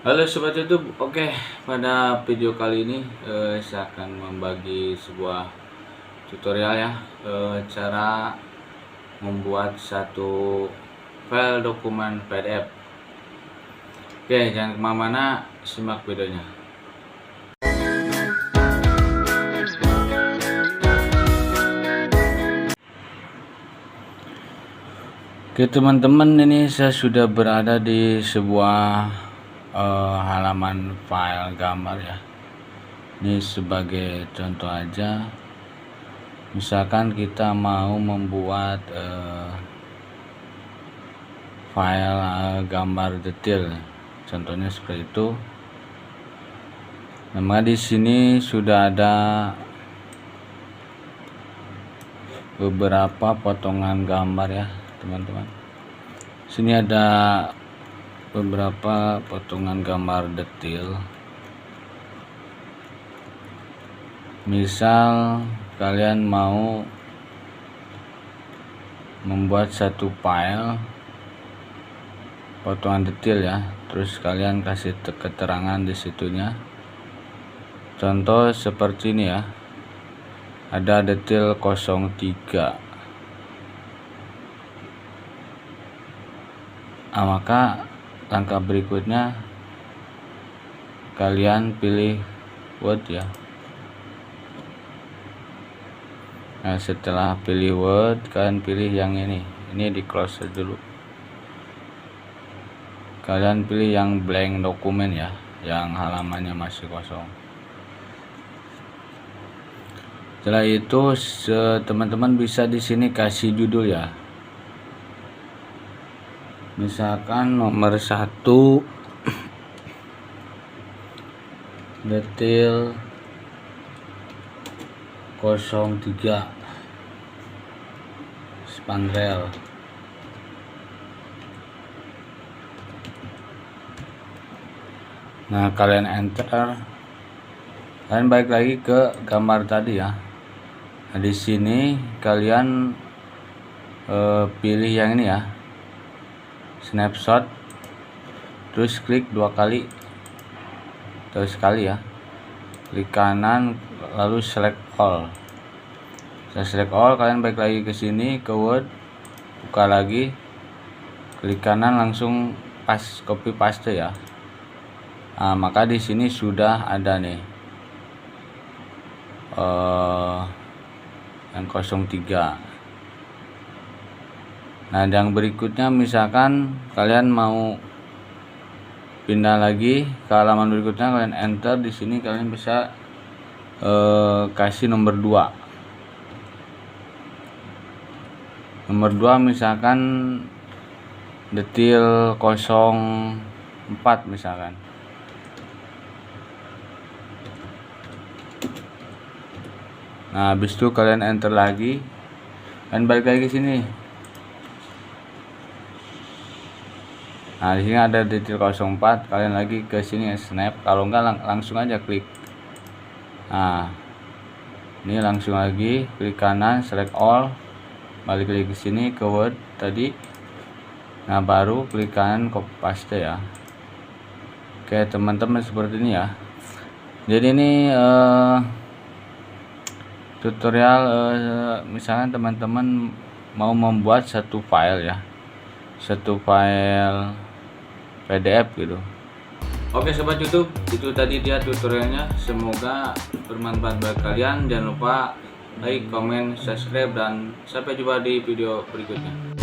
Halo Sobat YouTube, oke, pada video kali ini saya akan membagi sebuah tutorial ya, cara membuat satu file dokumen PDF. Oke, jangan kemana-mana, simak videonya. Oke teman-teman, ini saya sudah berada di sebuah halaman file gambar ya. Ini sebagai contoh aja, misalkan kita mau membuat file gambar detail, contohnya seperti itu. Nah, di sini sudah ada beberapa potongan gambar ya teman-teman. Sini ada beberapa potongan gambar detail. Misal kalian mau membuat satu file potongan detail ya, terus kalian kasih keterangan di situnya. Contoh seperti ini ya, ada detail 03. Maka langkah berikutnya kalian pilih Word ya. Nah, setelah pilih Word, kalian pilih yang ini di close dulu. Kalian pilih yang blank dokumen ya, yang halamannya masih kosong. Setelah itu teman-teman bisa di sini kasih judul ya. Misalkan nomor 1 detail 03 spandrel. Nah, kalian enter. Kalian balik lagi ke gambar tadi ya. Nah, di sini kalian pilih yang ini ya, snapshot, terus klik 2 kali atau sekali ya, klik kanan lalu select all. Saya select all, kalian balik lagi ke sini ke Word, buka lagi, klik kanan langsung copy paste ya. Nah, maka di sini sudah ada nih yang 03. Nah, yang berikutnya misalkan kalian mau pindah lagi ke halaman berikutnya, kalian enter. Di sini kalian bisa kasih nomor 2. Nomor 2 misalkan detail 04 misalkan. Nah, habis itu kalian enter lagi dan balik lagi ke sini. Nah, di sini ada detail 04, kalian lagi ke sini snap, kalau enggak langsung aja klik. Nah, ini langsung lagi klik kanan select all, balik lagi ke sini ke Word tadi. Nah, baru klik kanan copy paste ya. Oke teman-teman, seperti ini ya. Jadi ini tutorial misalnya teman-teman mau membuat satu file ya, satu file PDF gitu. Oke sobat YouTube, itu tadi dia tutorialnya, semoga bermanfaat buat kalian. Jangan lupa like, comment, subscribe, dan sampai jumpa di video berikutnya.